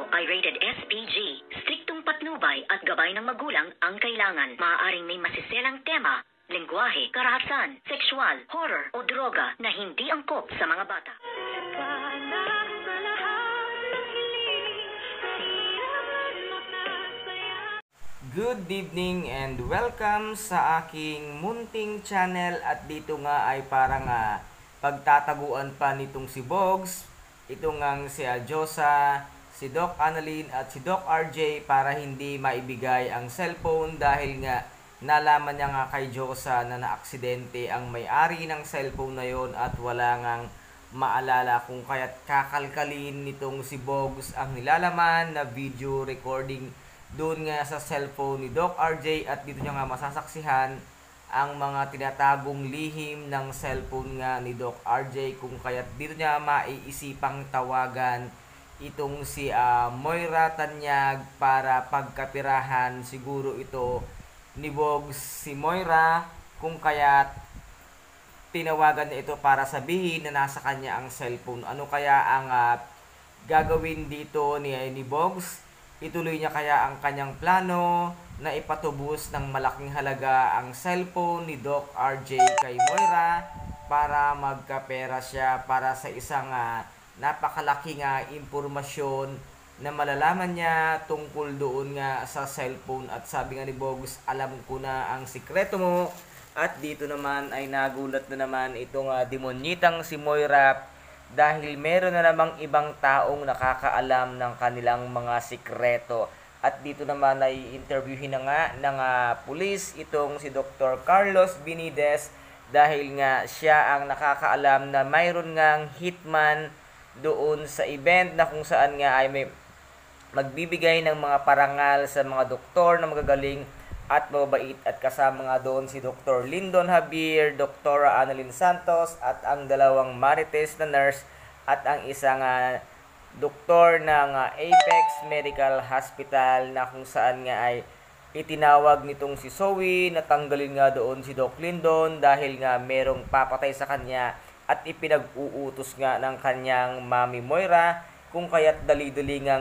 ay rated SPG. Striktong patnubay at gabay ng magulang ang kailangan. Maaaring may masiselang tema, lengguwahe, karahasan, sexual, horror o droga na hindi angkop sa mga bata. Good evening and welcome sa aking munting channel. At dito nga ay parang pagtataguan pa nitong si Bogs, itong si Josa, si Doc Annalyn at si Doc RJ para hindi maibigay ang cellphone dahil nga nalaman niya nga kay Josa na naaksidente ang may-ari ng cellphone na yon at wala ngang maalala kung kaya't kakalkalin nitong si Bogs ang nilalaman na video recording doon nga sa cellphone ni Doc RJ. At dito niya nga masasaksihan ang mga tinatagong lihim ng cellphone nga ni Doc RJ, kung kaya't dito niya maiisipang tawagan itong si Moira Tanyag para pagkapirahan siguro ito ni Bogs si Moira, kung kaya't tinawagan niya ito para sabihin na nasa kanya ang cellphone. Ano kaya ang gagawin dito ni Bogs? Ituloy niya kaya ang kanyang plano na ipatubos ng malaking halaga ang cellphone ni Doc RJ kay Moira para magkapera siya para sa isang napakalaking impormasyon na malalaman niya tungkol doon nga sa cellphone. At sabi nga ni Bogs, alam ko na ang sikreto mo. At dito naman ay nagulat na naman itong demonyitang si Moira dahil meron na namang ibang taong nakakaalam ng kanilang mga sikreto. At dito naman ay interviewin na nga ng pulis itong si Dr. Carlos Benitez dahil nga siya ang nakakaalam na mayroon ngang hitman doon sa event na kung saan nga ay may magbibigay ng mga parangal sa mga doktor na magagaling at mabait. At kasama nga doon si Dr. Lyndon Javier, Dr. Annalyn Santos at ang dalawang marites na nurse at ang isang doktor ng Apex Medical Hospital na kung saan nga ay itinawag nitong si Zoe na tanggalin nga doon si Doc Lyndon dahil nga merong papatay sa kanya at ipinag-uutos nga ng kanyang mami Moira, kung kaya't dali-dali nga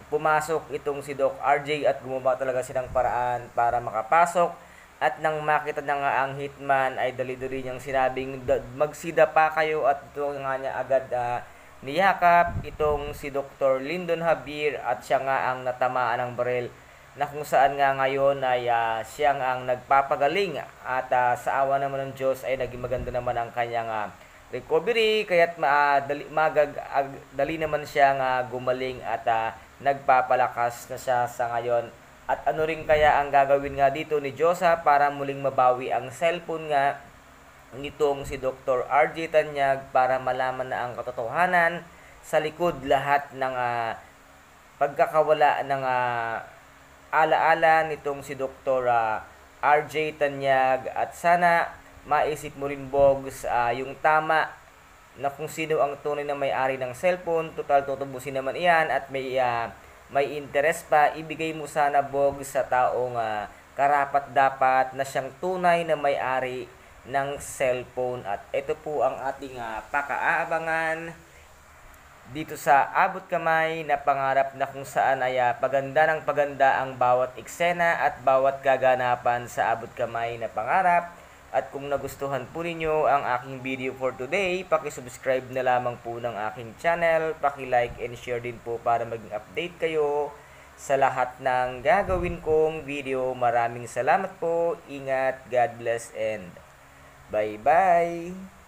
pumasok itong si Doc RJ at gumawa talaga silang paraan para makapasok. At nang makita na nga ang hitman ay dali-dali niyang sinabing magsida pa kayo, at ito nga niya agad niyakap itong si Dr. Lyndon Javier at siya nga ang natamaan ng baril na kung saan nga ngayon ay siyang ang nagpapagaling at sa awa naman ng Diyos ay naging maganda naman ang kanyang recovery, kaya't dali naman siya gumaling at nagpapalakas na siya sa ngayon. At ano rin kaya ang gagawin nga dito ni Josa para muling mabawi ang cellphone nga nitong si Dr. RJ Tanyag para malaman na ang katotohanan sa likod lahat ng pagkakawala ng alaala nitong si Dr. RJ Tanyag. At sana maisip mo rin, Bogs, yung tama na kung sino ang tunay na may-ari ng cellphone. Total tutubusin naman iyan at may interest pa. Ibigay mo sana, Bogs, sa taong karapat-dapat na siyang tunay na may-ari ng cellphone. At ito po ang ating pakaaabangan dito sa Abot Kamay na pangarap, na kung saan ay paganda ng paganda ang bawat eksena at bawat kaganapan sa Abot Kamay na pangarap. At kung nagustuhan po ninyo ang aking video for today, paki-subscribe na lamang po ng aking channel, paki-like and share din po para maging update kayo sa lahat ng gagawin kong video. Maraming salamat po, ingat, God bless and bye-bye!